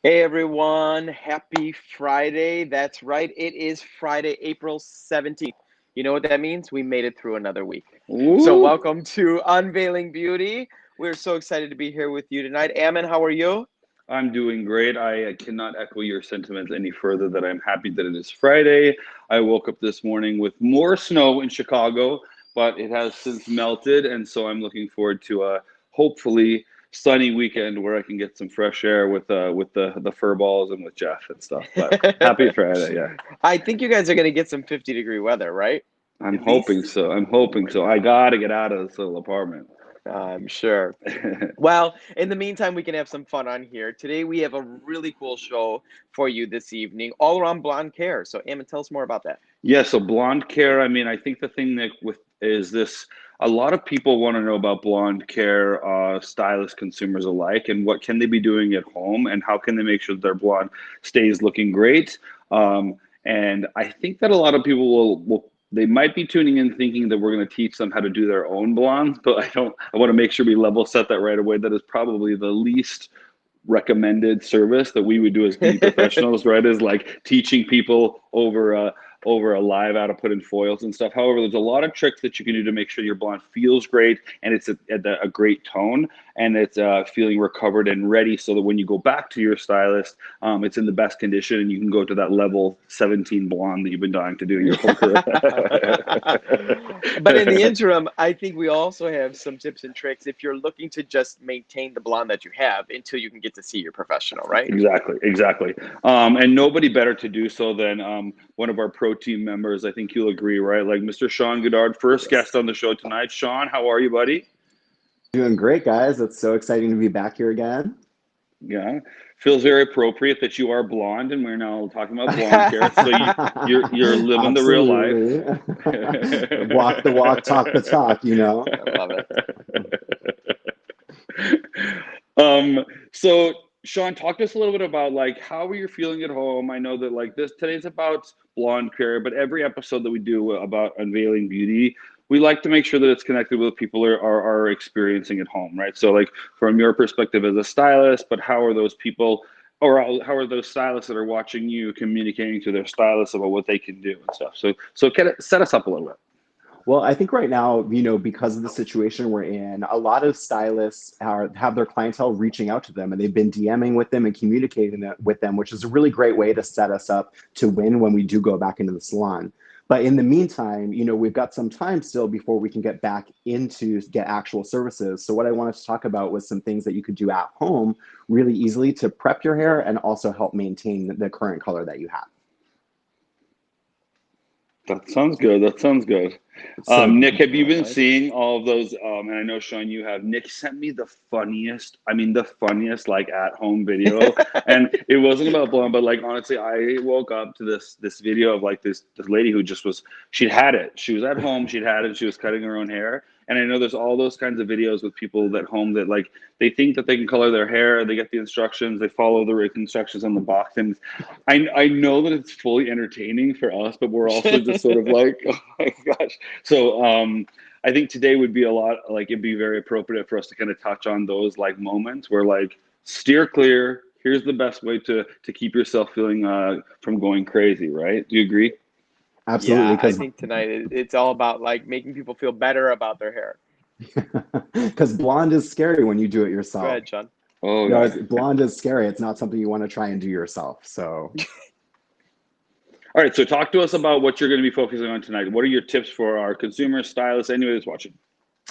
Hey everyone, happy Friday. That's right, it is Friday, April 17th. You know what that means? We made it through another week. So, Woo! welcome to Unveiling Beauty. We're so excited to be here with you tonight. Ammon, how are you? I'm doing great. I cannot echo your sentiments any further that I'm happy that it is Friday. I woke up this morning with more snow in Chicago, but it has since melted, and so I'm looking forward to a hopefully sunny weekend where I can get some fresh air with the fur balls and with Jeff and stuff. But happy Friday, yeah. I think you guys are going to get some 50-degree weather, right? I'm At hoping least? so. I'm hoping so. I gotta get out of this little apartment. I'm sure. Well, in the meantime, we can have some fun on here. Today, we have a really cool show for you this evening, all around blonde care. So, Ammon, tell us more about that. Yeah, so blonde care, I mean, I think the thing that with is this a lot of people want to know about blonde care, stylists, consumers alike, and what can they be doing at home and how can they make sure that their blonde stays looking great. And I think that a lot of people will they might be tuning in thinking that we're going to teach them how to do their own blondes, but I want to make sure we level set that right away. That is probably the least recommended service that we would do as beauty professionals, right? Is like teaching people over a live how to put in foils and stuff. However, there's a lot of tricks that you can do to make sure your blonde feels great and it's a great tone and it's feeling recovered and ready so that when you go back to your stylist, it's in the best condition and you can go to that level 17 blonde that you've been dying to do your whole career. But in the interim, I think we also have some tips and tricks if you're looking to just maintain the blonde that you have until you can get to see your professional, right? Exactly, exactly. And nobody better to do so than one of our pro team members. I think you'll agree, right? Like Mr. Sean Godard, first Yes. guest on the show tonight. Sean, how are you, buddy? Doing great, guys. It's so exciting to be back here again. Yeah, feels very appropriate that you are blonde, and we're now talking about blonde care. So you're living the real life. Absolutely. Walk the walk, talk the talk, you know? I love it. um, so Sean, talk to us a little bit about like how are you feeling at home? I know that like this today's about blonde care, but every episode that we do about unveiling beauty, we like to make sure that it's connected with people are experiencing at home, right? So like from your perspective as a stylist, but how are those people or how are those stylists that are watching you communicating to their stylists about what they can do and stuff? So kind of set us up a little bit. Well, I think right now, because of the situation we're in, a lot of stylists have their clientele reaching out to them and they've been DMing with them and communicating with them, which is a really great way to set us up to win when we do go back into the salon. But in the meantime, we've got some time still before we can get back into get actual services. So what I wanted to talk about was some things that you could do at home really easily to prep your hair and also help maintain the current color that you have. That sounds good. That sounds good. So Nick, have you All been right. seeing all of those? And I know, Sean, you have. Nick sent me the funniest, I mean, the funniest like at home video. And it wasn't about blonde, but like honestly, I woke up to this video of like this lady who just was, she'd had it. She was at home, she'd had it, she was cutting her own hair. And I know there's all those kinds of videos with people at home that like they think that they can color their hair, they get the instructions, they follow the instructions on the box, and I know that it's fully entertaining for us, but we're also just sort of like, oh my gosh. So I think today would be a lot like it'd be very appropriate for us to kind of touch on those like moments where like steer clear. Here's the best way to keep yourself feeling from going crazy, right? Do you agree? absolutely, Yeah, I because think tonight it's all about like making people feel better about their hair. because blonde is scary when you do it Go yourself. ahead, Sean. Oh yeah. Blonde is scary. It's not something you want to try and do yourself. So, All right. So talk to us about what you're going to be focusing on tonight. What are your tips for our consumers, stylists, anybody that's watching?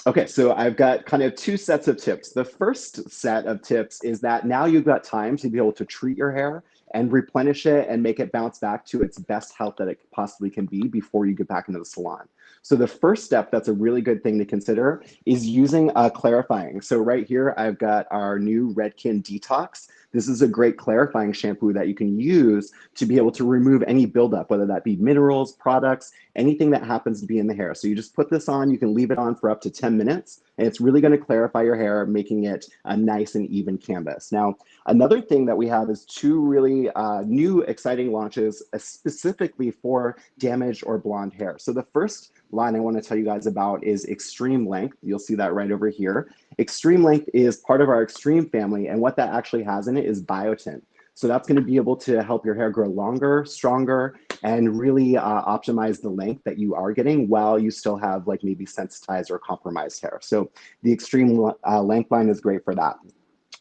okay, so I've got kind of two sets of tips. The first set of tips is that now you've got time to be able to treat your hair and replenish it and make it bounce back to its best health that it possibly can be before you get back into the salon. So the first step that's a really good thing to consider is using clarifying. So right here, I've got our new Redken Detox. This is a great clarifying shampoo that you can use to be able to remove any buildup, whether that be minerals, products, anything that happens to be in the hair. So you just put this on, you can leave it on for up to 10 minutes, and it's really going to clarify your hair, making it a nice and even canvas. Now, another thing that we have is two really new exciting launches specifically for damaged or blonde hair. So the first line I want to tell you guys about is Extreme Length. You'll see that right over here. Extreme Length is part of our Extreme family, and what that actually has in it is biotin. So that's going to be able to help your hair grow longer, stronger, and really optimize the length that you are getting while you still have like maybe sensitized or compromised hair. So the extreme length line is great for that.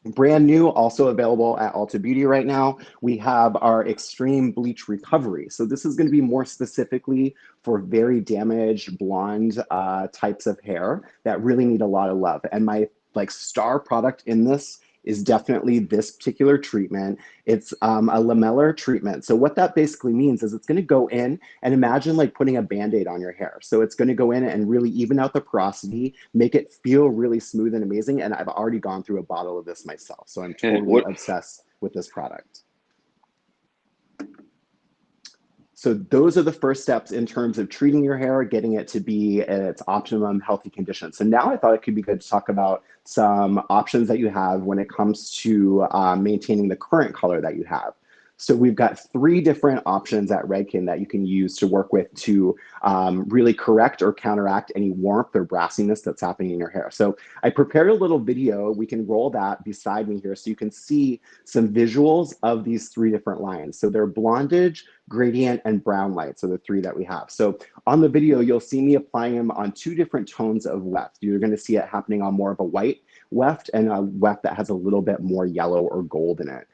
Brand new, also available at Ulta Beauty right now, we have our Extreme Bleach Recovery. So this is going to be more specifically for very damaged blonde types of hair that really need a lot of love. And my like star product in this is definitely this particular treatment. It's a lamellar treatment. So what that basically means is it's going to go in and imagine like putting a Band-Aid on your hair. So it's going to go in and really even out the porosity, make it feel really smooth and amazing. And I've already gone through a bottle of this myself. So I'm totally obsessed with this product. So those are the first steps in terms of treating your hair, getting it to be at its optimum healthy condition. So now I thought it could be good to talk about some options that you have when it comes to maintaining the current color that you have. So we've got 3 different options at Redken that you can use to work with to really correct or counteract any warmth or brassiness that's happening in your hair. So I prepared a little video. We can roll that beside me here so you can see some visuals of these 3 different lines. So they're blondage, gradient, and brown light. So the 3 that we have. So on the video, you'll see me applying them on 2 different tones of weft. You're going to see it happening on more of a white weft and a weft that has a little bit more yellow or gold in it.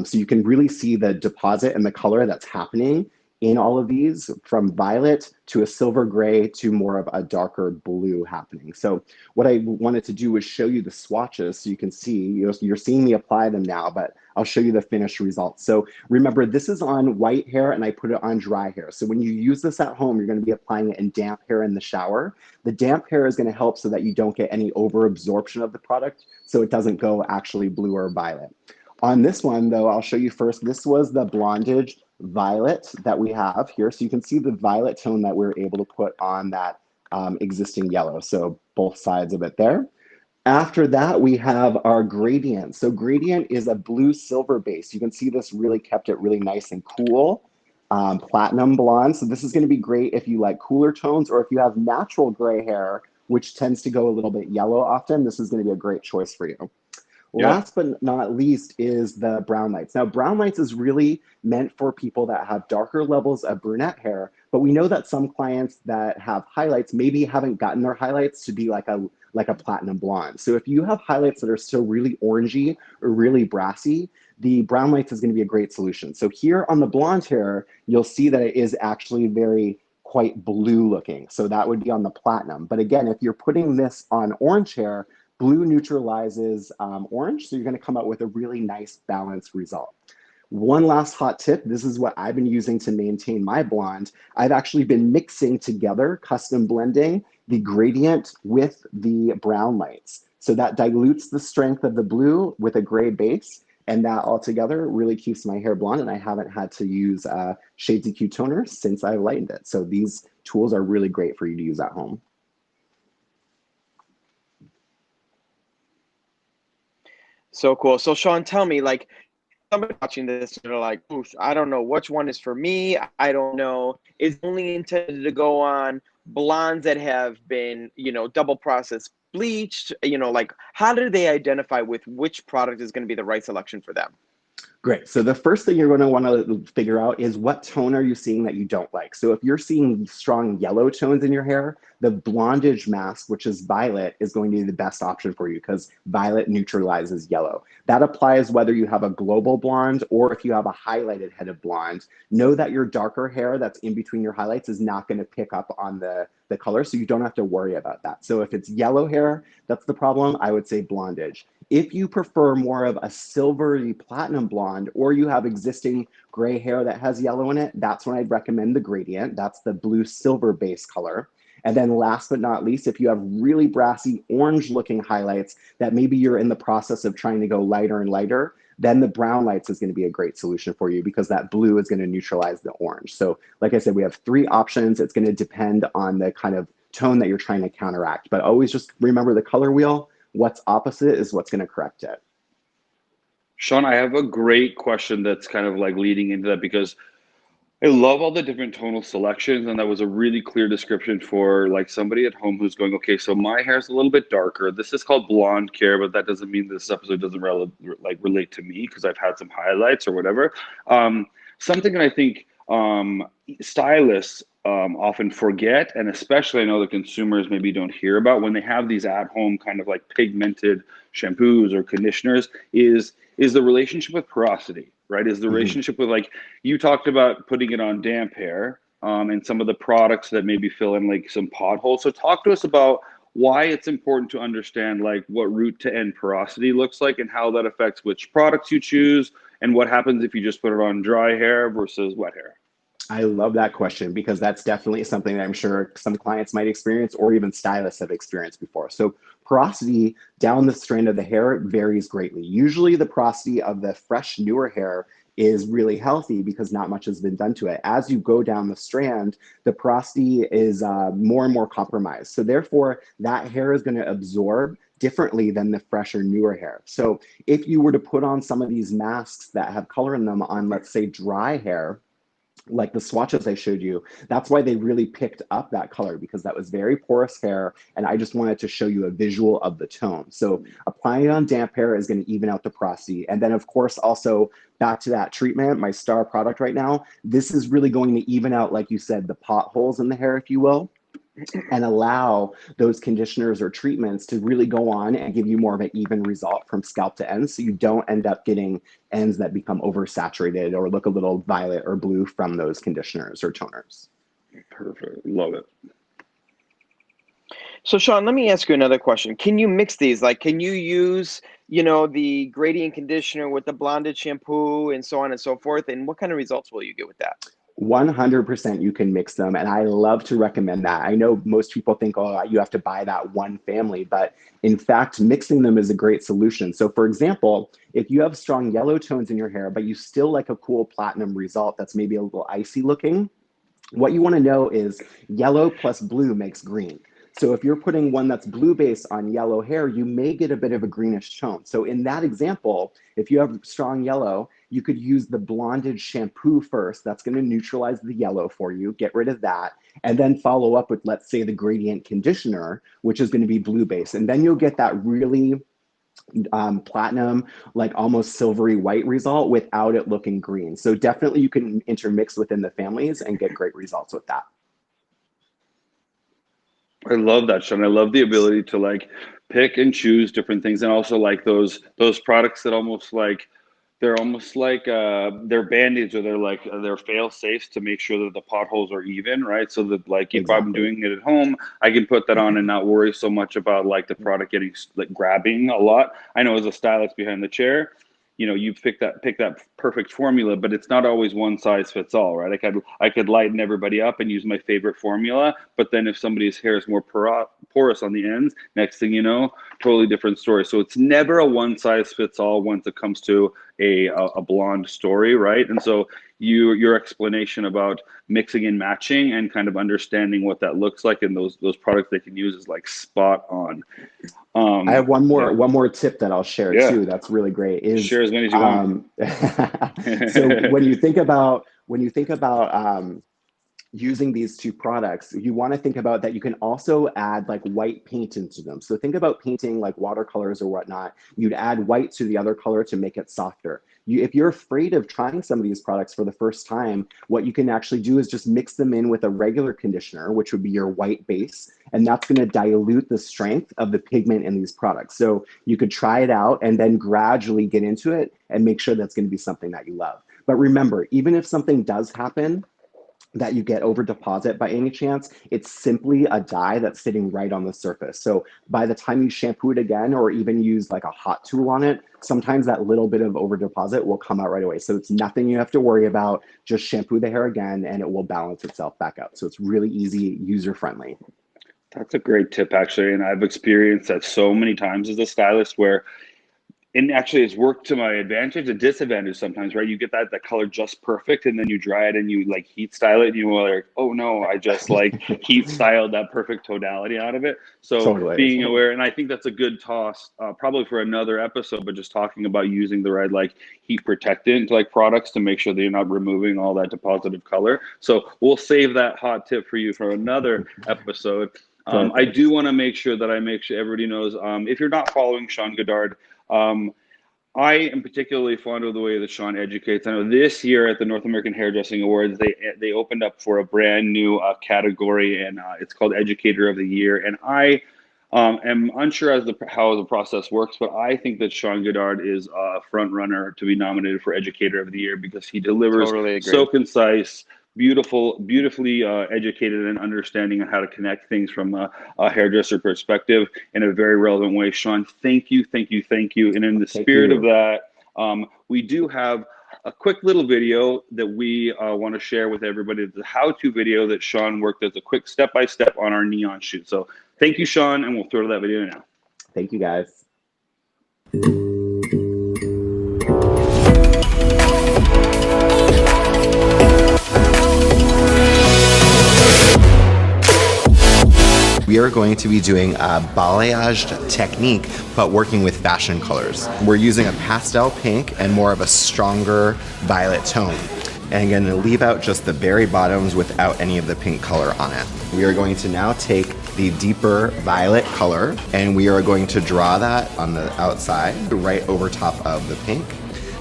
So you can really see the deposit and the color that's happening in all of these, from violet to a silver gray to more of a darker blue happening. So what I wanted to do was show you the swatches so you can see, you're seeing me apply them now, but I'll show you the finished results. So remember, this is on white hair and I put it on dry hair. So when you use this at home, you're going to be applying it in damp hair in the shower. The damp hair is going to help so that you don't get any over absorption of the product, so it doesn't go actually blue or violet. On this one, though, I'll show you first. This was the blondage violet that we have here. So you can see the violet tone that we're able to put on that existing yellow. So both sides of it there. After that, we have our gradient. So gradient is a blue silver base. You can see this really kept it really nice and cool. Platinum blonde. So this is going to be great if you like cooler tones or if you have natural gray hair, which tends to go a little bit yellow often. This is going to be a great choice for you. Yep. Last but not least is the brown lights. Now, brown lights is really meant for people that have darker levels of brunette hair, but we know that some clients that have highlights maybe haven't gotten their highlights to be like a platinum blonde. So if you have highlights that are still really orangey or really brassy, the brown lights is going to be a great solution. So here on the blonde hair, you'll see that it is actually very quite blue looking. So that would be on the platinum. But again, if you're putting this on orange hair, blue neutralizes orange, so you're going to come out with a really nice balanced result. One last hot tip, this is what I've been using to maintain my blonde. I've actually been mixing together, custom blending the gradient with the brown lights. So that dilutes the strength of the blue with a gray base, and that all together really keeps my hair blonde, and I haven't had to use Shades EQ toner since I lightened it. So these tools are really great for you to use at home. So cool. So Sean, tell me, like, somebody watching this, they're like, "Oof, I don't know which one is for me. I don't know. Is only intended to go on blondes that have been, double process bleached? Like, how do they identify with which product is going to be the right selection for them?" Great. So the first thing you're going to want to figure out is what tone are you seeing that you don't like. So if you're seeing strong yellow tones in your hair, the blondage mask, which is violet, is going to be the best option for you because violet neutralizes yellow. That applies whether you have a global blonde or if you have a highlighted head of blonde. Know that your darker hair that's in between your highlights is not going to pick up on the color, so you don't have to worry about that. So if it's yellow hair, that's the problem, I would say blondage. If you prefer more of a silvery platinum blonde or you have existing gray hair that has yellow in it, that's when I'd recommend the gradient. That's the blue silver base color. And then last but not least, if you have really brassy orange looking highlights that maybe you're in the process of trying to go lighter and lighter, then the brown lights is going to be a great solution for you because that blue is going to neutralize the orange. So like I said, we have 3 options. It's going to depend on the kind of tone that you're trying to counteract. But always just remember the color wheel. What's opposite is what's going to correct it. Sean, I have a great question that's kind of like leading into that because I love all the different tonal selections, and that was a really clear description for like somebody at home who's going, okay, so my hair is a little bit darker. This is called blonde care, but that doesn't mean this episode doesn't relate to me because I've had some highlights or whatever. Something that I think stylists often forget, and especially I know the consumers maybe don't hear about when they have these at-home kind of like pigmented shampoos or conditioners, is the relationship with porosity, right? Is the relationship with, like, you talked about putting it on damp hair, and some of the products that maybe fill in like some potholes. So talk to us about why it's important to understand like what root to end porosity looks like and how that affects which products you choose and what happens if you just put it on dry hair versus wet hair. I love that question because that's definitely something that I'm sure some clients might experience or even stylists have experienced before. So porosity down the strand of the hair varies greatly. Usually the porosity of the fresh, newer hair is really healthy because not much has been done to it. As you go down the strand, the porosity is more and more compromised. So therefore, that hair is going to absorb differently than the fresher, newer hair. So if you were to put on some of these masks that have color in them on, let's say, dry hair, like the swatches I showed you, that's why they really picked up that color, because that was very porous hair. And I just wanted to show you a visual of the tone. So applying it on damp hair is going to even out the porosity. And then of course, also back to that treatment, my star product right now, this is really going to even out, like you said, the potholes in the hair, if you will, and allow those conditioners or treatments to really go on and give you more of an even result from scalp to end, so you don't end up getting ends that become oversaturated or look a little violet or blue from those conditioners or toners. Perfect. Love it. So Sean, let me ask you another question. Can you mix these? Like, can you use, the gradient conditioner with the blonded shampoo and so on and so forth? And what kind of results will you get with that? 100% you can mix them, and I love to recommend that. I know most people think, oh, you have to buy that one family, but in fact, mixing them is a great solution. So for example, if you have strong yellow tones in your hair, but you still like a cool platinum result that's maybe a little icy looking, what you want to know is yellow plus blue makes green. So if you're putting one that's blue based on yellow hair, you may get a bit of a greenish tone. So in that example, if you have strong yellow, you could use the blonded shampoo first. That's going to neutralize the yellow for you, get rid of that, and then follow up with, let's say, the gradient conditioner, which is going to be blue based. And then you'll get that really platinum, like almost silvery white result without it looking green. So definitely you can intermix within the families and get great results with that. I love that, Sean. I love the ability to like pick and choose different things, and also like those products that almost like they're band-aids, or they're fail safes to make sure that the potholes are even, right? So that like if I'm doing it at home, I can put that on and not worry so much about like the product getting like grabbing a lot. I know as a stylist behind the chair, you pick that perfect formula, but it's not always one size fits all, right? I could lighten everybody up and use my favorite formula, but then if somebody's hair is more porous on the ends, next thing you know, totally different story. So it's never a one size fits all once it comes to a blonde story, right? And so your explanation about mixing and matching and kind of understanding what that looks like and those products they can use is like spot on. I have one more tip that I'll share too. That's really great. Is share as many as you want. So when you think about using these two products, you want to think about that you can also add like white paint into them. So think about painting like watercolors or whatnot. You'd add white to the other color to make it softer. If you're afraid of trying some of these products for the first time, what you can actually do is just mix them in with a regular conditioner, which would be your white base, and that's going to dilute the strength of the pigment in these products. So you could try it out and then gradually get into it and make sure that's going to be something that you love. But remember, even if something does happen that you get over deposit by any chance, it's simply a dye that's sitting right on the surface. So by the time you shampoo it again, or even use like a hot tool on it, sometimes that little bit of over deposit will come out right away. So it's nothing you have to worry about. Just shampoo the hair again and it will balance itself back out. So it's really easy, user-friendly. That's a great tip, actually. And I've experienced that so many times as a stylist where and actually it's worked to my advantage and disadvantage sometimes, right? You get that color just perfect, and then you dry it and you like heat style it, and you were like, oh no, I just like heat styled that perfect tonality out of it. So Totally. being aware, and I think that's a good toss, probably for another episode, but just talking about using the right like heat protectant like products to make sure that you're not removing all that deposited color. So we'll save that hot tip for you for another episode. I do want to make sure that everybody knows, if you're not following Sean Godard, I am particularly fond of the way that Sean educates. I know this year at the North American Hairdressing Awards, they opened up for a brand new category, and it's called Educator of the Year. And I am unsure as to how the process works, but I think that Sean Godard is a front runner to be nominated for Educator of the Year because he delivers so concise, beautifully educated and understanding on how to connect things from a hairdresser perspective in a very relevant way. Sean, thank you. And in the spirit of that, we do have a quick little video that we want to share with everybody. The how-to video that Sean worked as a quick step-by-step on our neon shoot. So thank you, Sean, and we'll throw to that video now. Thank you, guys. We are going to be doing a balayage technique, but working with fashion colors. We're using a pastel pink and more of a stronger violet tone. And I'm going to leave out just the very bottoms without any of the pink color on it. We are going to now take the deeper violet color and we are going to draw that on the outside, right over top of the pink.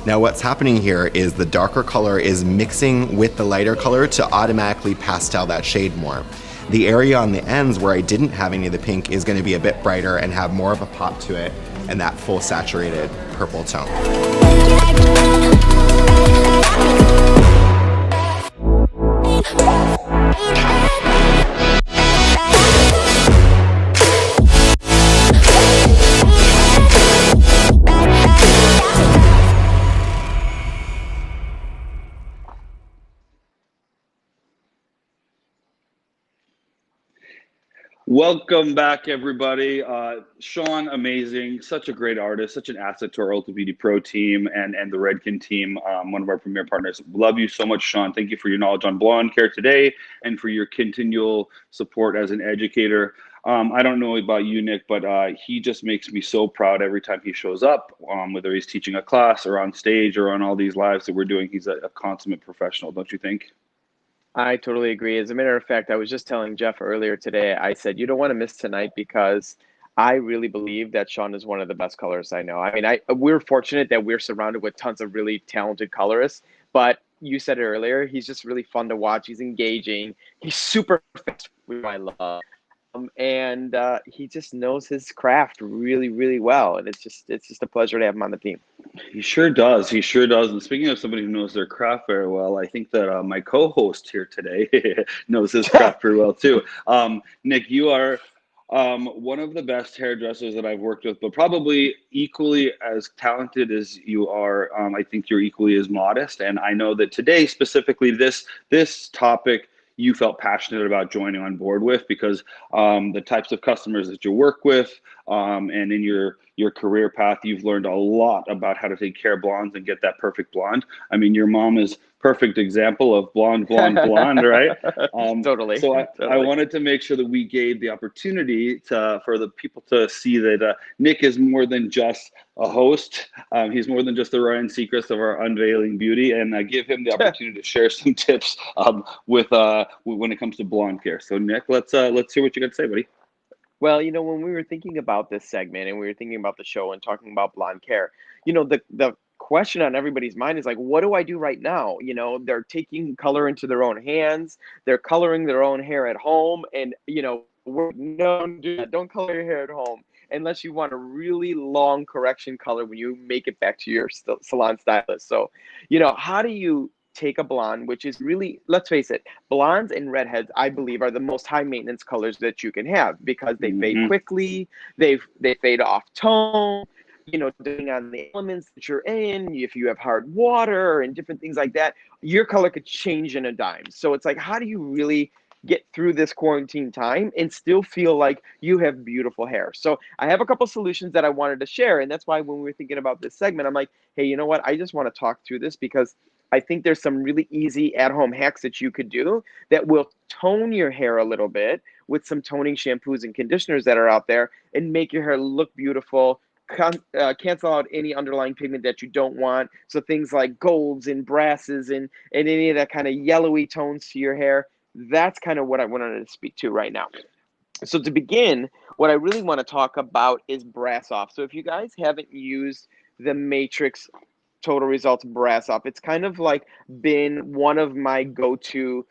Now what's happening here is the darker color is mixing with the lighter color to automatically pastel that shade more. The area on the ends where I didn't have any of the pink is going to be a bit brighter and have more of a pop to it and that full saturated purple tone. Welcome back, everybody. Sean, amazing, such a great artist, such an asset to our Ulta Beauty Pro team and the Redken team, one of our premier partners. Love you so much, Sean. Thank you for your knowledge on blonde care today and for your continual support as an educator. I don't know about you, Nick, but he just makes me so proud every time he shows up, whether he's teaching a class or on stage or on all these lives that we're doing. He's a consummate professional, don't you think? I totally agree. As a matter of fact, I was just telling Jeff earlier today, I said, you don't want to miss tonight because I really believe that Sean is one of the best colorists I know. I mean, we're fortunate that we're surrounded with tons of really talented colorists, but you said it earlier, he's just really fun to watch. He's engaging. He's super fast, which I love. And he just knows his craft really, really well. And it's just a pleasure to have him on the team. He sure does. He sure does. And speaking of somebody who knows their craft very well, I think that my co-host here today knows his craft very well too. Nick, you are one of the best hairdressers that I've worked with, but probably equally as talented as you are. I think you're equally as modest. And I know that today, specifically this topic, you felt passionate about joining on board with because the types of customers that you work with and in your career path, you've learned a lot about how to take care of blondes and get that perfect blonde. I mean, your mom is perfect example of blonde, right? Totally. So totally. I wanted to make sure that we gave the opportunity for the people to see that Nick is more than just a host. He's more than just the Ryan Seacrest of our Unveiling Beauty, and give him the opportunity to share some tips with when it comes to blonde care. So Nick, let's hear what you got to say, buddy. Well, when we were thinking about this segment and we were thinking about the show and talking about blonde care, the question on everybody's mind is like, what do I do right now? They're taking color into their own hands. They're coloring their own hair at home. And, don't color your hair at home unless you want a really long correction color when you make it back to your salon stylist. So, how do you take a blonde, which is really, let's face it, blondes and redheads, I believe, are the most high maintenance colors that you can have because they fade quickly, they fade off tone, depending on the elements that you're in, if you have hard water and different things like that, your color could change in a dime. So it's like, how do you really get through this quarantine time and still feel like you have beautiful hair. So I have a couple solutions that I wanted to share. And that's why when we were thinking about this segment, I'm like, hey, you know what? I just want to talk through this because I think there's some really easy at-home hacks that you could do that will tone your hair a little bit with some toning shampoos and conditioners that are out there and make your hair look beautiful, cancel out any underlying pigment that you don't want. So things like golds and brasses and any of that kind of yellowy tones to your hair. That's kind of what I wanted to speak to right now. So to begin, what I really want to talk about is brass off. So if you guys haven't used the Matrix Total Results brass off, it's kind of like been one of my go-to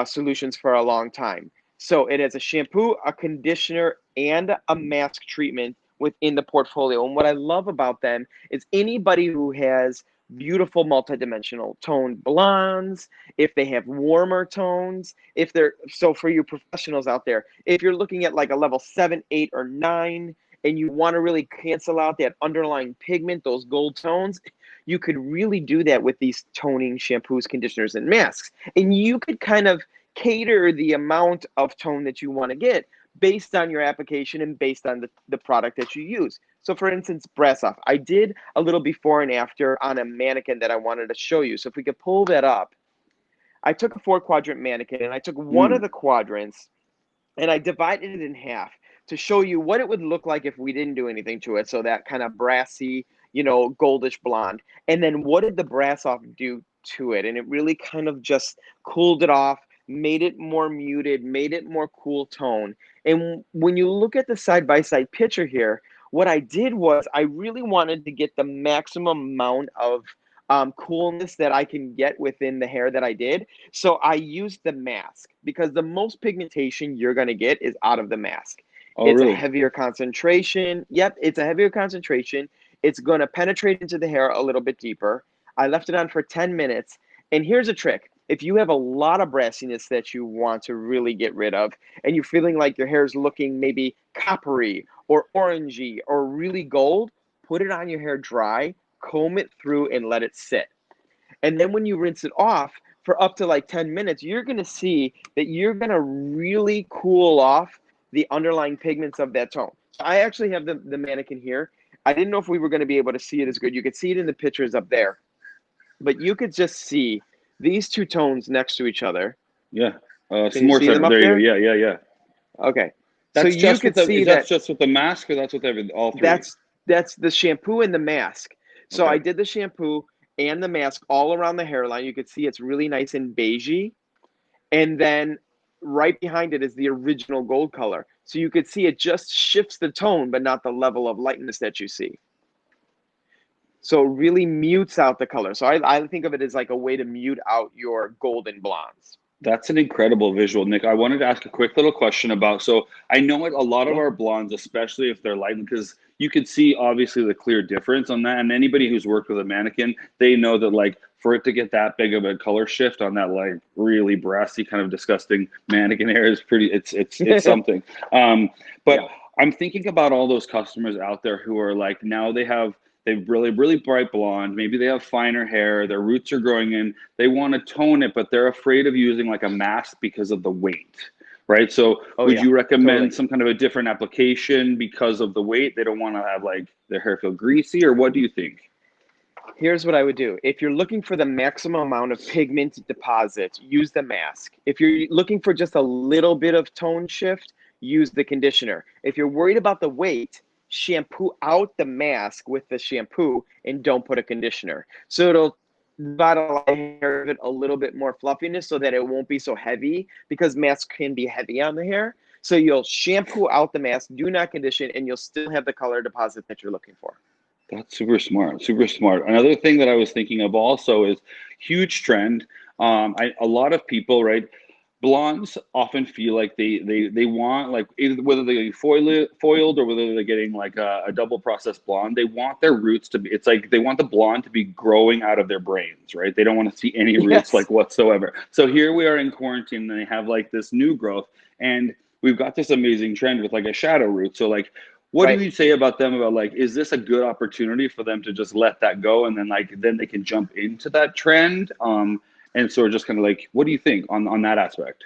solutions for a long time. So it has a shampoo, a conditioner, and a mask treatment within the portfolio. And what I love about them is anybody who has beautiful multidimensional toned blondes, if they have warmer tones, if they're, so for you professionals out there, if you're looking at like a level 7, 8, or 9, and you want to really cancel out that underlying pigment, those gold tones, you could really do that with these toning shampoos, conditioners, and masks. And you could kind of cater the amount of tone that you want to get based on your application and based on the product that you use. So for instance, brass off. I did a little before and after on a mannequin that I wanted to show you. So if we could pull that up, I took a 4-quadrant mannequin and I took one of the quadrants and I divided it in half to show you what it would look like if we didn't do anything to it. So that kind of brassy, you know, goldish blonde. And then what did the brass off do to it? And it really kind of just cooled it off, made it more muted, made it more cool tone. And when you look at the side-by-side picture here, what I did was I really wanted to get the maximum amount of coolness that I can get within the hair that I did. So I used the mask because the most pigmentation you're going to get is out of the mask. Oh, It's really? a heavier concentration. Yep, it's a heavier concentration. It's going to penetrate into the hair a little bit deeper. I left it on for 10 minutes. And here's a trick. If you have a lot of brassiness that you want to really get rid of, and you're feeling like your hair is looking maybe coppery or orangey or really gold, put it on your hair dry, comb it through, and let it sit. And then when you rinse it off for up to like 10 minutes, you're going to see that you're going to really cool off the underlying pigments of that tone. So I actually have the mannequin here. I didn't know if we were going to be able to see it as good. You could see it in the pictures up there. But you could just see these two tones next to each other. Yeah. Can Some you more. see them up There there? you go. Yeah. Okay. That's so you just could with the, see is that that just with the mask or that's with all three? that's the shampoo and the mask. So Okay. I did the shampoo and the mask all around the hairline. You could see it's really nice and beigey. And then right behind it is the original gold color. So you could see it just shifts the tone, but not the level of lightness that you see. So it really mutes out the color. So I think of it as like a way to mute out your golden blondes. That's an incredible visual, Nick. I wanted to ask a quick little question about, so I know a lot of Yeah. our blondes, especially if they're light, because you could see obviously the clear difference on that. And anybody who's worked with a mannequin, they know that like for it to get that big of a color shift on that like really brassy kind of disgusting mannequin hair is pretty, it's something. But Yeah. I'm thinking about all those customers out there who are like, now they've really bright blonde. Maybe they have finer hair. Their roots are growing in. They want to tone it, but they're afraid of using like a mask because of the weight, right? So Oh, would yeah, you recommend totally. some kind of a different application because of the weight? They don't want to have like their hair feel greasy, or what do you think? Here's what I would do. If you're looking for the maximum amount of pigment deposit, use the mask. If you're looking for just a little bit of tone shift, use the conditioner. If you're worried about the weight, shampoo out the mask with the shampoo and don't put a conditioner. So it'll revitalize hair, give it a little bit more fluffiness so that it won't be so heavy because masks can be heavy on the hair. So you'll shampoo out the mask, do not condition, and you'll still have the color deposit that you're looking for. That's super smart, super smart. Another thing that I was thinking of also is huge trend. A lot of people, right? Blondes often feel like they want like either whether they're getting foiled or whether they're getting like a double processed blonde, they want their roots to be, it's like they want the blonde to be growing out of their brains, right? They don't want to see any roots like Yes. whatsoever. So here we are in quarantine and they have like this new growth and we've got this amazing trend with like a shadow root. So like what do Right. you say about them about like, is this a good opportunity for them to just let that go and then like then they can jump into that trend? And so just kind of like, what do you think on that aspect?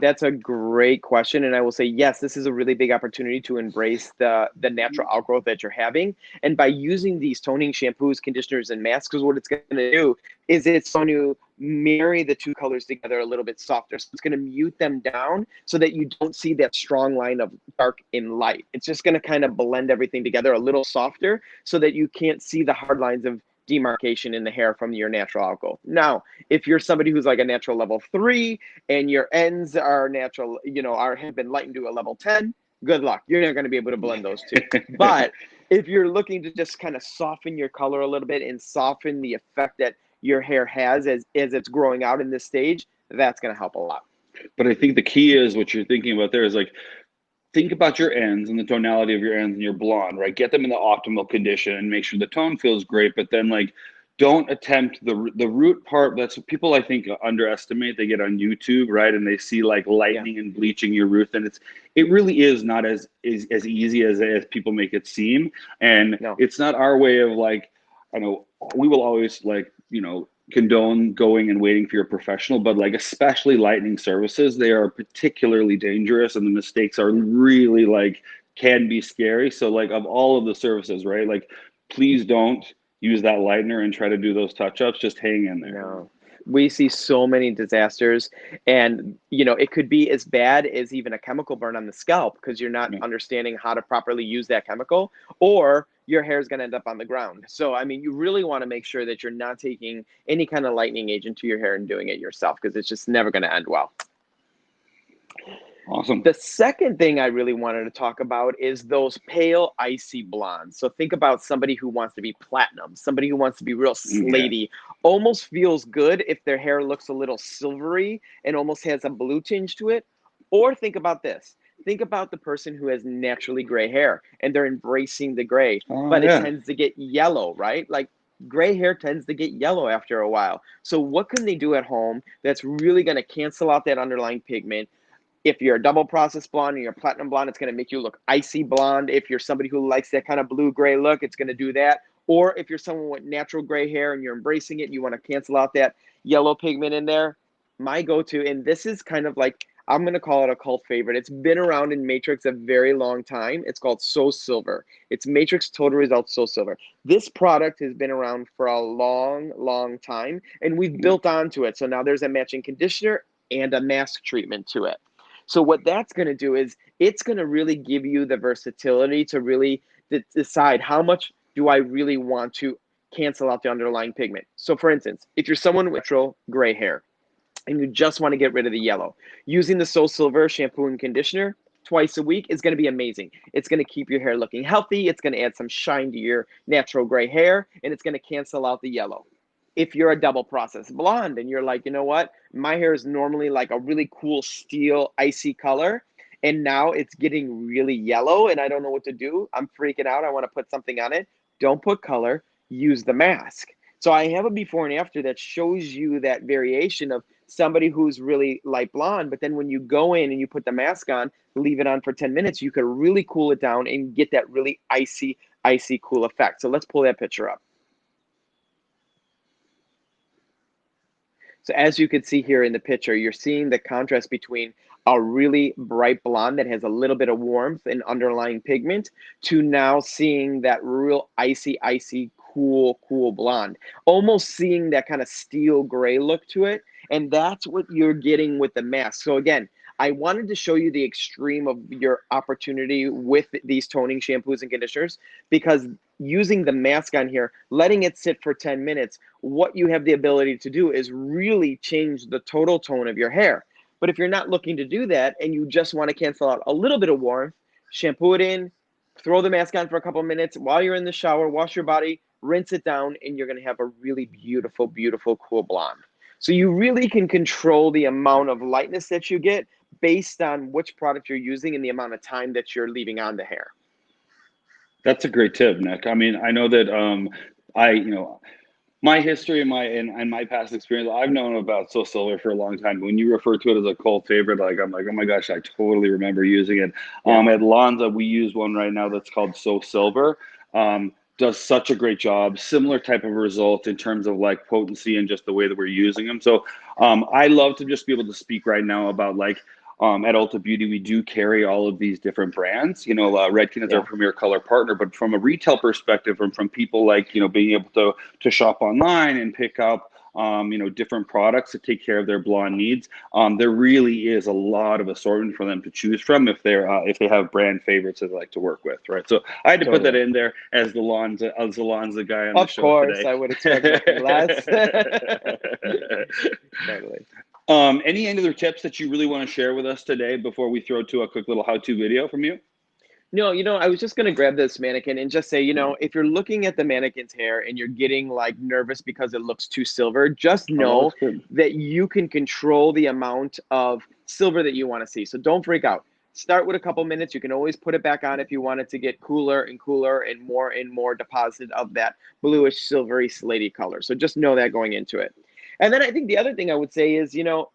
That's a great question. And I will say, yes, this is a really big opportunity to embrace the natural outgrowth that you're having. And by using these toning shampoos, conditioners, and masks, what it's going to do is it's going to marry the two colors together a little bit softer. So it's going to mute them down so that you don't see that strong line of dark and light. It's just going to kind of blend everything together a little softer so that you can't see the hard lines of demarcation in the hair from your natural outgrowth. Now, if you're somebody who's like a natural level 3 and your ends are natural, have been lightened to a level 10, good luck. You're not going to be able to blend those two. But if you're looking to just kind of soften your color a little bit and soften the effect that your hair has as it's growing out in this stage, that's going to help a lot. But I think the key is what you're thinking about there is like, think about your ends and the tonality of your ends and your blonde, right? Get them in the optimal condition and make sure the tone feels great. But then like, don't attempt the root part. That's what people, I think, underestimate. They get on YouTube, right? And they see like lightening and bleaching your roots. And it really is not as easy as people make it seem. And it's not our way of like, I know we will always like, condone going and waiting for your professional, but like especially lightening services, they are particularly dangerous and the mistakes are really like can be scary. So like of all of the services, right? Like please don't use that lightener and try to do those touch-ups. Just hang in there. No. We see so many disasters, and it could be as bad as even a chemical burn on the scalp because you're not understanding how to properly use that chemical, or your hair is going to end up on the ground. So, I mean, you really want to make sure that you're not taking any kind of lightening agent to your hair and doing it yourself because it's just never going to end well. Awesome. The second thing I really wanted to talk about is those pale, icy blondes. So think about somebody who wants to be platinum, somebody who wants to be real slatey, almost feels good if their hair looks a little silvery and almost has a blue tinge to it. Or think about this. Think about the person who has naturally gray hair and they're embracing the gray, but it tends to get yellow, right? Like gray hair tends to get yellow after a while. So what can they do at home that's really going to cancel out that underlying pigment? If you're a double process blonde and you're a platinum blonde, it's going to make you look icy blonde. If you're somebody who likes that kind of blue-gray look, it's going to do that. Or if you're someone with natural gray hair and you're embracing it, and you want to cancel out that yellow pigment in there, my go-to, and this is kind of like, I'm going to call it a cult favorite. It's been around in Matrix a very long time. It's called So Silver. It's Matrix Total Results So Silver. This product has been around for a long, long time, and we've built onto it. So now there's a matching conditioner and a mask treatment to it. So what that's going to do is it's going to really give you the versatility to really decide how much do I really want to cancel out the underlying pigment. So for instance, if you're someone with natural gray hair and you just want to get rid of the yellow, using the So Silver shampoo and conditioner twice a week is going to be amazing. It's going to keep your hair looking healthy. It's going to add some shine to your natural gray hair, and it's going to cancel out the yellow. If you're a double process blonde and you're like, you know what, my hair is normally like a really cool steel icy color, and now it's getting really yellow and I don't know what to do, I'm freaking out, I want to put something on it, don't put color, use the mask. So I have a before and after that shows you that variation of somebody who's really light blonde, but then when you go in and you put the mask on, leave it on for 10 minutes, you could really cool it down and get that really icy cool effect. So let's pull that picture up. So as you can see here in the picture, you're seeing the contrast between a really bright blonde that has a little bit of warmth and underlying pigment to now seeing that real icy, cool blonde. Almost seeing that kind of steel gray look to it. And that's what you're getting with the mask. So again, I wanted to show you the extreme of your opportunity with these toning shampoos and conditioners because using the mask on here, letting it sit for 10 minutes, what you have the ability to do is really change the total tone of your hair. But if you're not looking to do that and you just want to cancel out a little bit of warmth, shampoo it in, throw the mask on for a couple of minutes while you're in the shower, wash your body, rinse it down, and you're going to have a really beautiful, beautiful, cool blonde. So you really can control the amount of lightness that you get based on which product you're using and the amount of time that you're leaving on the hair. That's a great tip, Nick. I mean, I know that my history and my past experience, I've known about So Silver for a long time. When you refer to it as a cult favorite, I'm like, oh my gosh, I totally remember using it. At Lonza, we use one right now that's called So Silver. Does such a great job, similar type of result in terms of potency and just the way that we're using them. So I love to just be able to speak right now about at Ulta Beauty, we do carry all of these different brands. You know, Redken is our premier color partner, but from a retail perspective, and from people like, you know, being able to shop online and pick up, you know, different products to take care of their blonde needs. There really is a lot of assortment for them to choose from if they have brand favorites that they like to work with, right? So I had to put that in there as the Lonza guy on the show today. Of course, I would expect nothing less. Totally. Any other tips that you really want to share with us today before we throw to a quick little how-to video from you? No, you know, I was just going to grab this mannequin and just say, you know, if you're looking at the mannequin's hair and you're getting like nervous because it looks too silver, just know that you can control the amount of silver that you want to see. So don't freak out. Start with a couple minutes. You can always put it back on if you want it to get cooler and cooler and more deposit of that bluish, silvery, slaty color. So just know that going into it. And then I think the other thing I would say is, you know,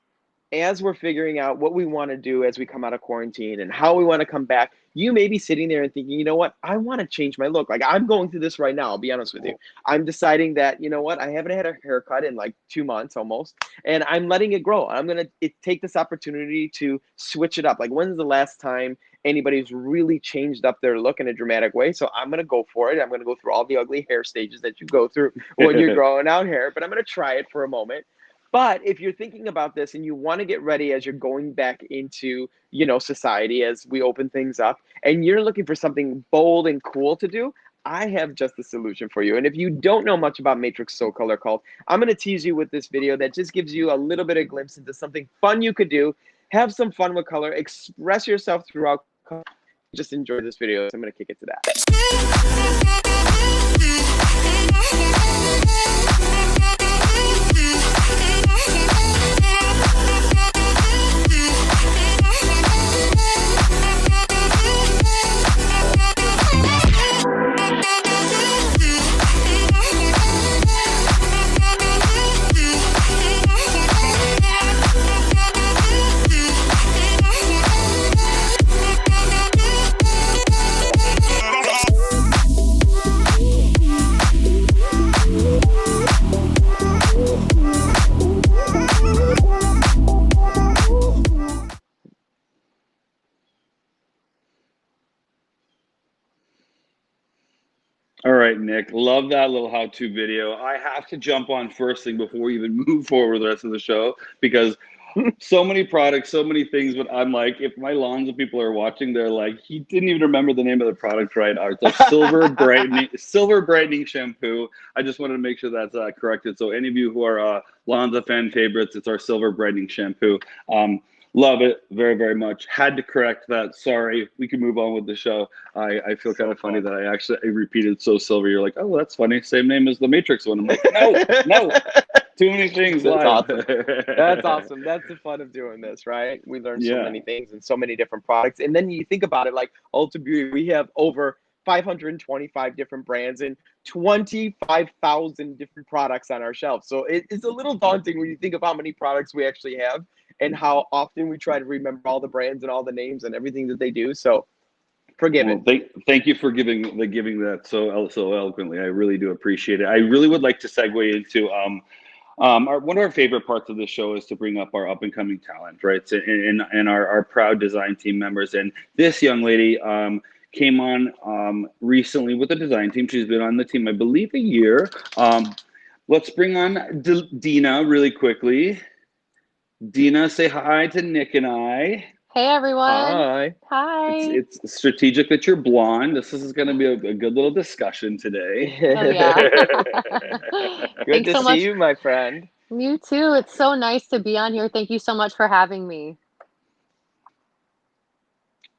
as we're figuring out what we want to do as we come out of quarantine and how we want to come back, you may be sitting there and thinking, you know what, I want to change my look. Like I'm going through this right now. I'll be honest with you. I'm deciding that, you know what, I haven't had a haircut in like 2 months almost, and I'm letting it grow. I'm going to take this opportunity to switch it up. Like when's the last time anybody's really changed up their look in a dramatic way? So I'm going to go for it. I'm going to go through all the ugly hair stages that you go through when you're growing out hair, but I'm going to try it for a moment. But if you're thinking about this and you want to get ready as you're going back into, you know, society as we open things up, and you're looking for something bold and cool to do, I have just the solution for you. And if you don't know much about Matrix So Color Cult, I'm going to tease you with this video that just gives you a little bit of glimpse into something fun you could do. Have some fun with color, express yourself throughout color. Just enjoy this video. So I'm going to kick it to that. All right, Nick, love that little how-to video. I have to jump on first thing before we even move forward with the rest of the show, because so many products, so many things, but I'm like, if my Lonza people are watching, they're like, he didn't even remember the name of the product right. It's a silver brightening shampoo. I just wanted to make sure that's corrected. So any of you who are Lonza fan favorites, it's our silver brightening shampoo. Love it very, very much. Had to correct that. Sorry. We can move on with the show. I feel kind of funny that I repeated so silver. You're like, oh, that's funny. Same name as the Matrix one. I'm like, no. Too many things. That's awesome. That's awesome. That's the fun of doing this, right? We learn so many things and so many different products. And then you think about it, like Ulta Beauty, we have over 525 different brands and 25,000 different products on our shelf. So it's a little daunting when you think of how many products we actually have and how often we try to remember all the brands and all the names and everything that they do. So forgive it. Thank you for giving that so eloquently. I really do appreciate it. I really would like to segue into one of our favorite parts of the show is to bring up our up and coming talent, right? And our proud design team members. And this young lady came on recently with the design team. She's been on the team, I believe, a year. Let's bring on Dena really quickly. Dena, say hi to Nick and I. Hey, everyone. Hi. It's strategic that you're blonde. This is going to be a good little discussion today. Oh, yeah. Good to see you, my friend. You too. It's so nice to be on here. Thank you so much for having me.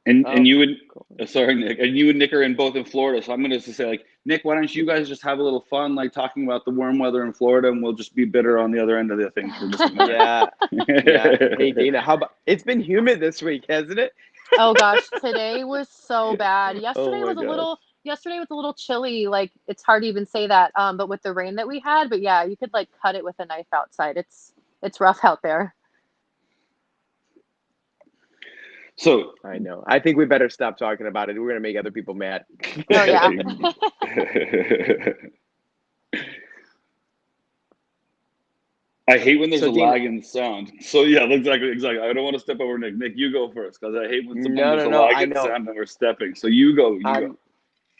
And you would, sorry, Nick, and you and Nick are both in Florida. So I'm going to say, like, Nick, why don't you guys just have a little fun, like talking about the warm weather in Florida, and we'll just be bitter on the other end of the thing for just a minute. Yeah. Hey, Dena, how about, it's been humid this week, hasn't it? Oh gosh, today was so bad. Yesterday was a little chilly. Like it's hard to even say that. But with the rain that we had, but yeah, you could like cut it with a knife outside. It's rough out there. So I know. I think we better stop talking about it. We're going to make other people mad. Oh, yeah. I hate when there's So a Dena, lag in sound. So yeah, exactly. I don't want to step over Nick. Nick, you go first because I hate when sometimes no, there's no, a no. lag I in know. sound and we're stepping. So you go.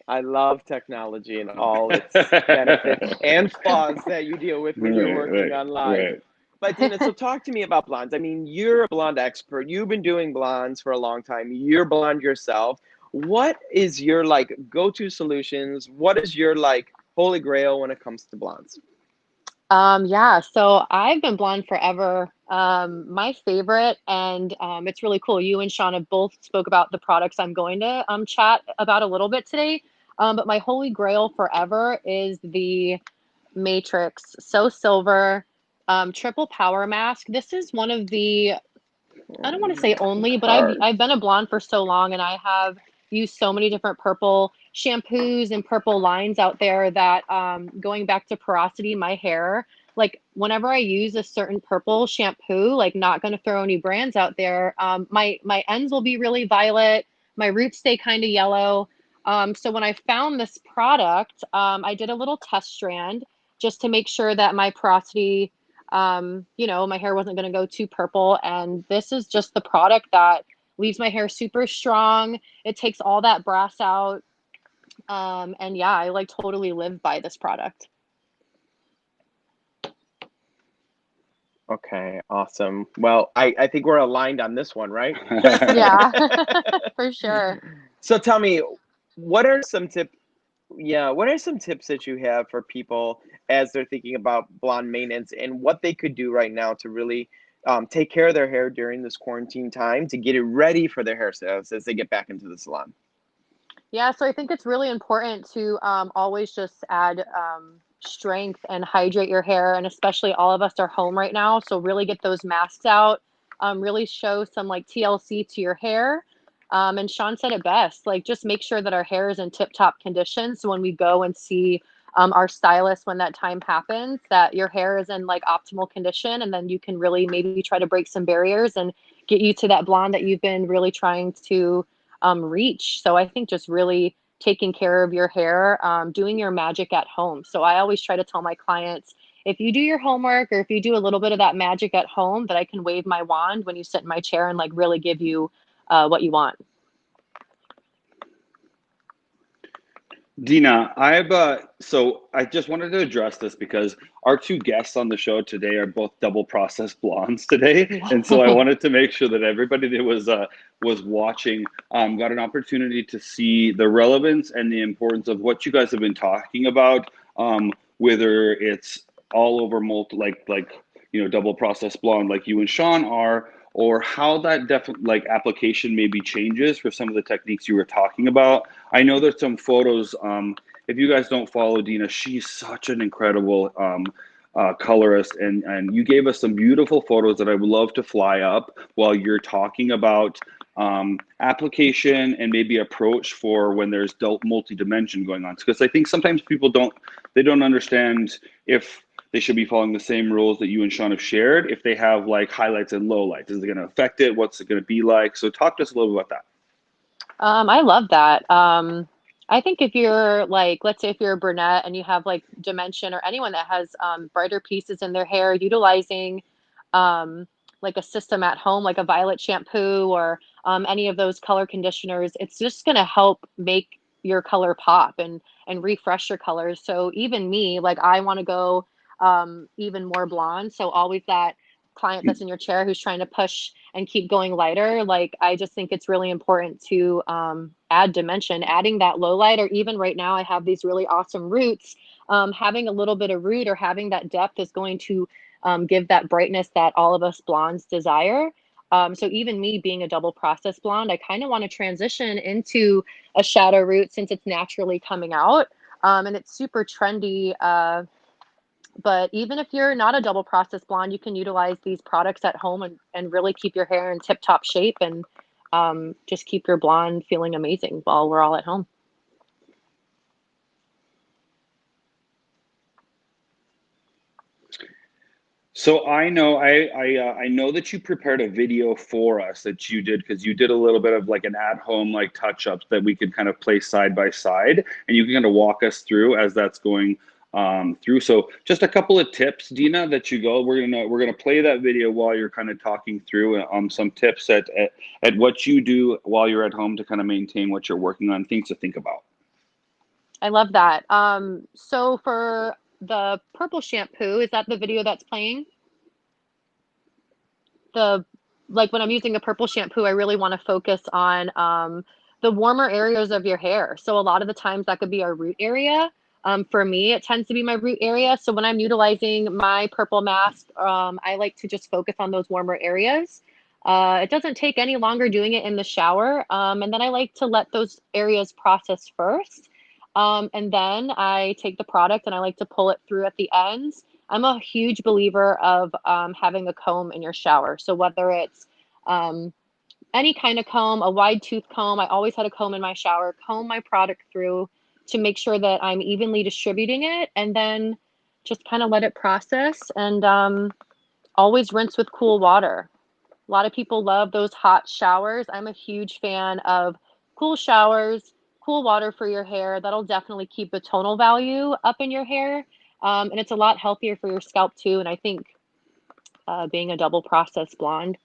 I love technology and all its benefits and flaws that you deal with when you're working on live. Right. But Dena, so talk to me about blondes. I mean, you're a blonde expert. You've been doing blondes for a long time. You're blonde yourself. What is your like go-to solutions? What is your like holy grail when it comes to blondes? Yeah, so I've been blonde forever. My favorite, and it's really cool. You and Sean have both spoke about the products I'm going to chat about a little bit today. But my holy grail forever is the Matrix So Silver Triple Power Mask. This is one of the, I don't want to say only, but Hard. I've been a blonde for so long, and I have used so many different purple shampoos and purple lines out there that going back to porosity, my hair, like whenever I use a certain purple shampoo, like not going to throw any brands out there, my ends will be really violet, my roots stay kind of yellow. So when I found this product, I did a little test strand just to make sure that my porosity, my hair wasn't going to go too purple. And this is just the product that leaves my hair super strong. It takes all that brass out. And yeah, I like totally live by this product. Okay, awesome. Well, I think we're aligned on this one, right? Yeah, for sure. So tell me, what are some tips? Yeah, what are some tips that you have for people as they're thinking about blonde maintenance and what they could do right now to really take care of their hair during this quarantine time to get it ready for their hairstyles as they get back into the salon? Yeah, so I think it's really important to always just add strength and hydrate your hair. And especially all of us are home right now. So really get those masks out, really show some like TLC to your hair. And Sean said it best, like just make sure that our hair is in tip-top condition. So when we go and see our stylist, when that time happens, that your hair is in like optimal condition. And then you can really maybe try to break some barriers and get you to that blonde that you've been really trying to reach. So I think just really taking care of your hair, doing your magic at home. So I always try to tell my clients, if you do your homework or if you do a little bit of that magic at home, that I can wave my wand when you sit in my chair and like really give you what you want. Dena, so I just wanted to address this because our two guests on the show today are both double process blondes today, and so I wanted to make sure that everybody that was watching got an opportunity to see the relevance and the importance of what you guys have been talking about, whether it's all over double process blonde like you and Sean are, or how that application maybe changes for some of the techniques you were talking about. I know there's some photos. If you guys don't follow Dena, she's such an incredible colorist, and you gave us some beautiful photos that I would love to fly up while you're talking about application and maybe approach for when there's multi-dimension going on. Because I think sometimes people don't understand if they should be following the same rules that you and Sean have shared. If they have like highlights and lowlights, is it going to affect it? What's it going to be like? So talk to us a little bit about that. I love that. I think if you're like, let's say if you're a brunette and you have like dimension, or anyone that has brighter pieces in their hair, utilizing like a system at home, like a violet shampoo or any of those color conditioners, it's just going to help make your color pop and refresh your colors. So even me, like I want to go even more blonde. So always that client that's in your chair who's trying to push and keep going lighter, like I just think it's really important to add dimension, adding that low light. Or even right now I have these really awesome roots. Having a little bit of root or having that depth is going to give that brightness that all of us blondes desire. So even me being a double process blonde, I kind of want to transition into a shadow root since it's naturally coming out, and it's super trendy. But even if you're not a double process blonde, you can utilize these products at home and really keep your hair in tip top shape and just keep your blonde feeling amazing while we're all at home. So I know I know that you prepared a video for us that you did, because you did a little bit of like an at-home like touch-ups that we could kind of play side by side, and you can kind of walk us through as that's going through. So just a couple of tips, Dena, that you go. We're gonna play that video while you're kind of talking through some tips at what you do while you're at home to kind of maintain what you're working on, things to think about. I love that. So for the purple shampoo, is that the video that's playing? Like when I'm using a purple shampoo, I really want to focus on the warmer areas of your hair. So a lot of the times that could be our root area. For me, it tends to be my root area. So when I'm utilizing my purple mask, I like to just focus on those warmer areas. It doesn't take any longer doing it in the shower. And then I like to let those areas process first. And then I take the product and I like to pull it through at the ends. I'm a huge believer of having a comb in your shower. So whether it's any kind of comb, a wide tooth comb, I always had a comb in my shower, comb my product through to make sure that I'm evenly distributing it, and then just kind of let it process, and always rinse with cool water. A lot of people love those hot showers. I'm a huge fan of cool showers, cool water for your hair. That'll definitely keep the tonal value up in your hair. And it's a lot healthier for your scalp too. And I think being a double process blonde,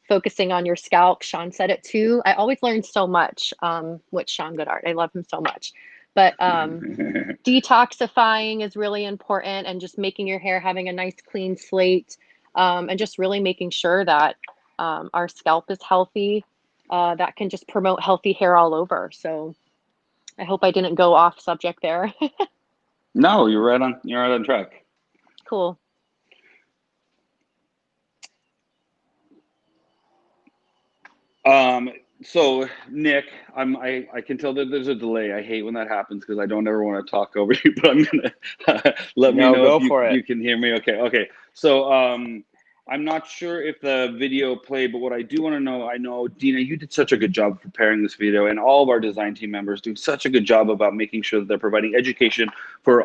focusing on your scalp, Sean said it too. I always learn so much with Sean Godard. I love him so much. But detoxifying is really important, and just making your hair having a nice clean slate, and just really making sure that our scalp is healthy. That can just promote healthy hair all over. So I hope I didn't go off subject there. No, you're right on track. Cool. So Nick, I can tell that there's a delay. I hate when that happens because I don't ever want to talk over you, but I'm gonna let me know if you can hear me. Okay. So I'm not sure if the video played, but what I do want to know, I know Dena, you did such a good job preparing this video, and all of our design team members do such a good job about making sure that they're providing education for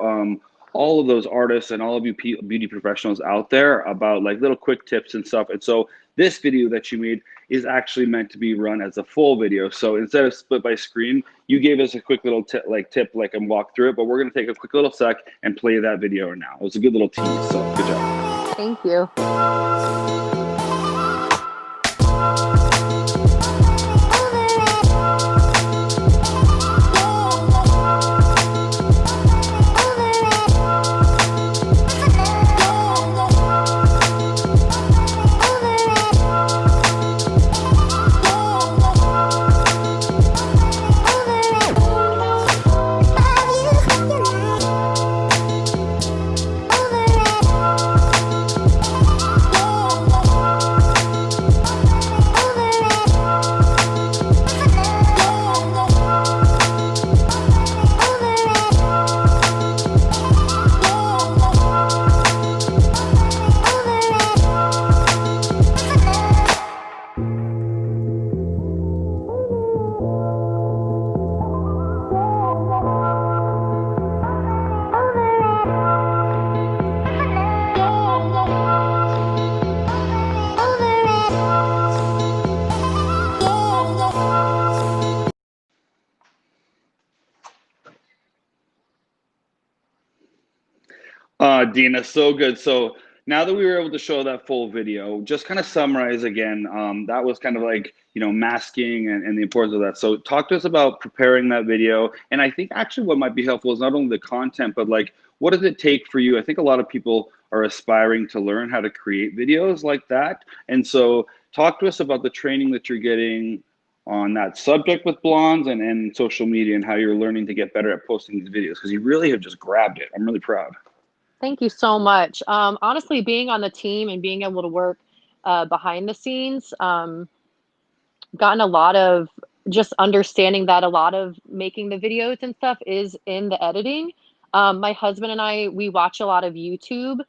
all of those artists and all of you beauty professionals out there about like little quick tips and stuff. And so this video that you made is actually meant to be run as a full video. So instead of split by screen, you gave us a quick little tip, and walk through it, but we're gonna take a quick little sec and play that video now. It was a good little tease, so good job. Thank you. Dena, so good. So now that we were able to show that full video, just kind of summarize again, that was kind of like, masking and the importance of that. So talk to us about preparing that video. And I think actually what might be helpful is not only the content, but like, what does it take for you? I think a lot of people are aspiring to learn how to create videos like that. And so talk to us about the training that you're getting on that subject with blondes and social media, and how you're learning to get better at posting these videos, because you really have just grabbed it. I'm really proud. Thank you so much. Honestly, being on the team and being able to work behind the scenes, gotten a lot of just understanding that a lot of making the videos and stuff is in the editing. My husband and I, we watch a lot of YouTube,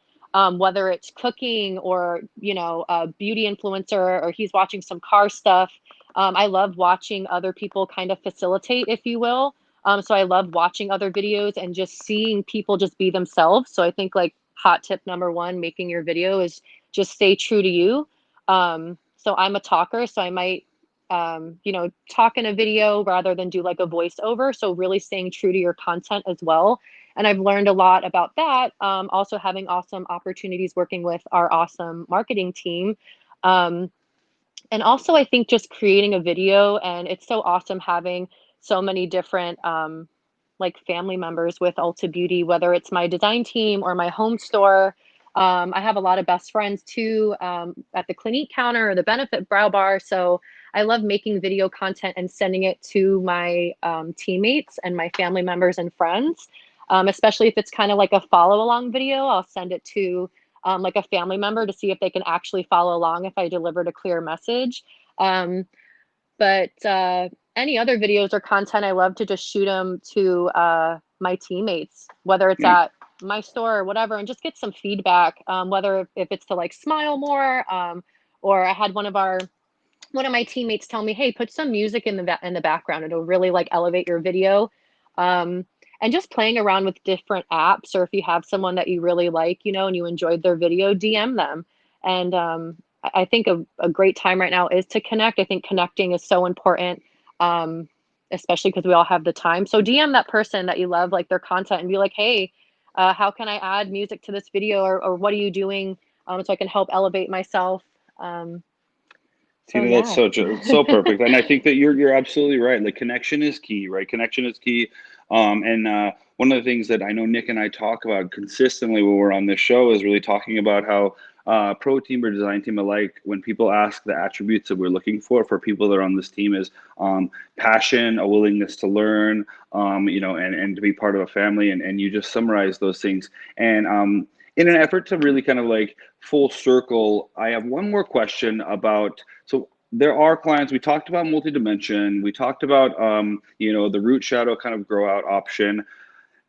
whether it's cooking or, a beauty influencer, or he's watching some car stuff. I love watching other people kind of facilitate, if you will. So I love watching other videos and just seeing people just be themselves. So I think like hot tip number one, making your video is just stay true to you. So I'm a talker, so I might, talk in a video rather than do like a voiceover. So really staying true to your content as well. And I've learned a lot about that. Also having awesome opportunities working with our awesome marketing team. And also I think just creating a video, and it's so awesome having so many different like family members with Ulta Beauty, whether it's my design team or my home store. I have a lot of best friends too at the Clinique counter or the Benefit Brow Bar. So I love making video content and sending it to my teammates and my family members and friends, especially if it's kind of like a follow along video. I'll send it to like a family member to see if they can actually follow along if I delivered a clear message. But any other videos or content, I love to just shoot them to my teammates, whether it's at my store or whatever, and just get some feedback, whether if it's to like smile more, or I had one of my teammates tell me, hey, put some music in the background. It'll really like elevate your video. And just playing around with different apps, or if you have someone that you really like, you know, and you enjoyed their video, DM them. And I think a great time right now is to connect. I think connecting is so important, especially because we all have the time. So DM that person that you love, like their content, and be like, hey, how can I add music to this video, or what are you doing so I can help elevate myself? Tina, that's so perfect, and I think that you're absolutely right. Like connection is key, right? Connection is key. And one of the things that I know Nick and I talk about consistently when we're on this show is really talking about how pro team or design team alike, when people ask the attributes that we're looking for people that are on this team, is passion, a willingness to learn, you know, and to be part of a family. And you just summarize those things. And in an effort to really kind of like full circle, I have one more question about, so there are clients, we talked about multi-dimension, we talked about, you know, the root shadow kind of grow out option.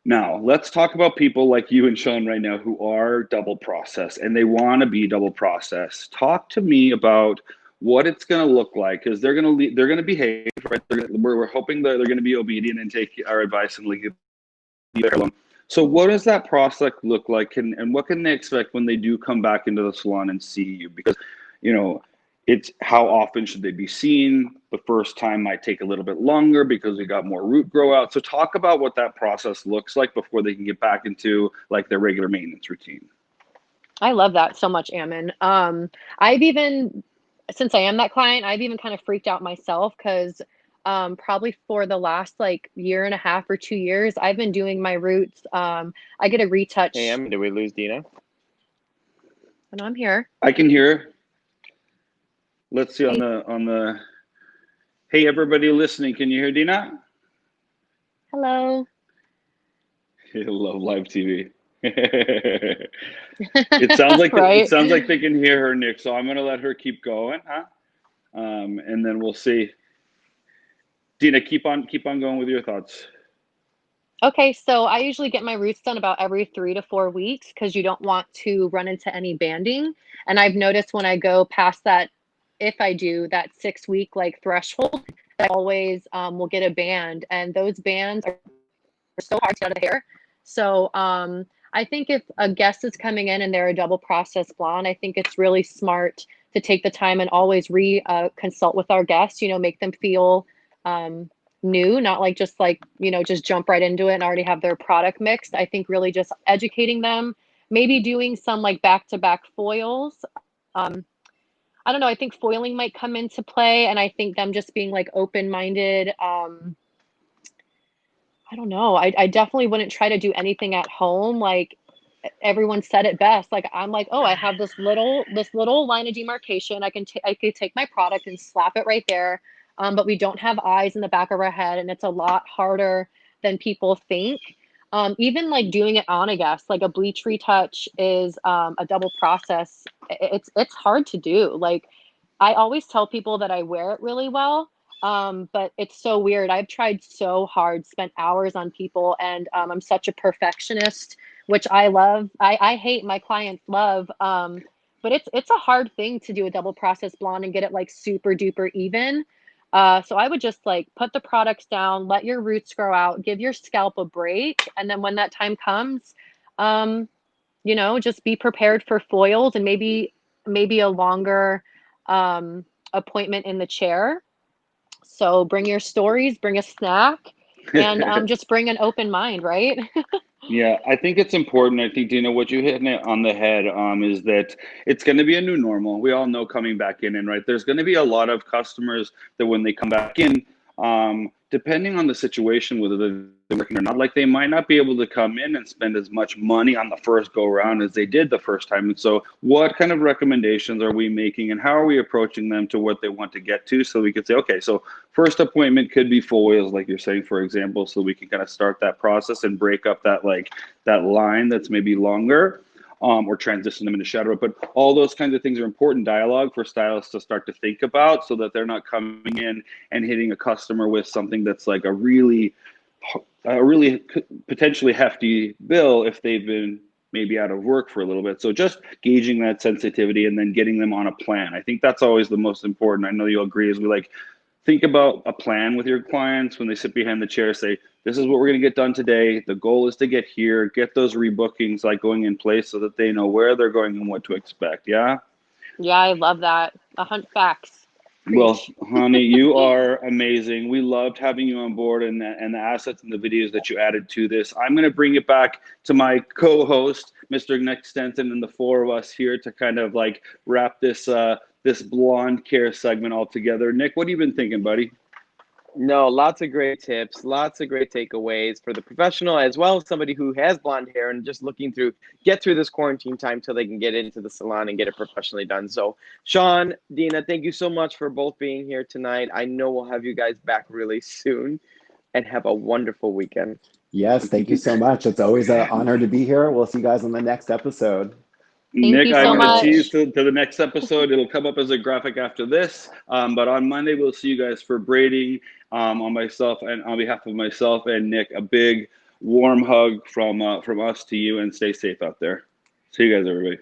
Now, let's talk about people like you and Sean right now who are double process and they want to be double process. Talk to me about what it's going to look like, because they're going to behave, right? We're hoping that they're going to be obedient and take our advice and leave it alone. So what does that process look like, and what can they expect when they do come back into the salon and see you? Because, you know, it's how often should they be seen? The first time might take a little bit longer because we got more root grow out. So talk about what that process looks like before they can get back into like their regular maintenance routine. I love that so much, Ammon. I've even, since I am that client, I've even kind of freaked out myself because probably for the last like year and a half or 2 years, I've been doing my roots. I get a retouch. Hey, Ammon, did we lose Dena? And I'm here. I can hear her. Let's see on the. Hey, everybody listening, can you hear Dena? Hello. I love live TV. It sounds like right? It sounds like they can hear her, Nick. So I'm gonna let her keep going, huh? And then we'll see. Dena, keep on going with your thoughts. Okay, so I usually get my roots done about every 3 to 4 weeks because you don't want to run into any banding. And I've noticed when I go past that, if I do that 6-week like threshold, I always will get a band, and those bands are so hard to get out of the hair. So I think if a guest is coming in and they're a double process blonde, I think it's really smart to take the time and always consult with our guests, you know, make them feel new, not like just like, you know, just jump right into it and already have their product mixed. I think really just educating them, maybe doing some like back-to-back foils. I don't know, I think foiling might come into play, and I think them just being like open-minded. I don't know. I definitely wouldn't try to do anything at home. Like everyone said it best. Like I'm like, oh, I have this little line of demarcation. I could take my product and slap it right there. But we don't have eyes in the back of our head, and it's a lot harder than people think. Even like doing it on a guest, like a bleach retouch is a double process. It's hard to do. Like I always tell people that I wear it really well. But it's so weird. I've tried so hard, spent hours on people, and I'm such a perfectionist, which I love. I hate, my clients love. But it's a hard thing to do a double process blonde and get it like super duper even. So I would just like put the products down, let your roots grow out, give your scalp a break, and then when that time comes, you know, just be prepared for foils and maybe a longer appointment in the chair. So bring your stories, bring a snack, and just bring an open mind, right? Yeah, I think it's important. I think, Dena, what you hit it on the head is that it's going to be a new normal. We all know coming back in, and right, there's going to be a lot of customers that when they come back in, depending on the situation, whether they're working or not, like they might not be able to come in and spend as much money on the first go around as they did the first time. And so what kind of recommendations are we making and how are we approaching them to what they want to get to? So we could say, okay, so first appointment could be full wheels, like you're saying, for example, so we can kind of start that process and break up that that line that's maybe longer. Or transition them into shadow. But all those kinds of things are important dialogue for stylists to start to think about so that they're not coming in and hitting a customer with something that's like a really potentially hefty bill if they've been maybe out of work for a little bit. So just gauging that sensitivity and then getting them on a plan. I think that's always the most important. I know you'll agree, as we think about a plan with your clients when they sit behind the chair, say, this is what we're going to get done today. The goal is to get here, get those rebookings going in place so that they know where they're going and what to expect. Yeah. Yeah, I love that. Facts. Preach. Well, honey, you are amazing. We loved having you on board and the assets and the videos that you added to this. I'm going to bring it back to my co-host, Mr. Nick Stenson, and the four of us here to kind of wrap this this blonde care segment all together. Nick, what have you been thinking, buddy? No, lots of great tips, lots of great takeaways for the professional as well as somebody who has blonde hair and just looking to get through this quarantine time till they can get into the salon and get it professionally done. So Sean, Dena, thank you so much for both being here tonight. I know we'll have you guys back really soon, and have a wonderful weekend. Yes, thank you so much. It's always an honor to be here. We'll see you guys on the next episode. Nick, I'm going to tease to the next episode. It'll come up as a graphic after this. But on Monday, we'll see you guys for braiding. On myself and on behalf of myself and Nick, a big warm hug from us to you, and stay safe out there. See you guys, everybody.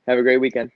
Have a great weekend.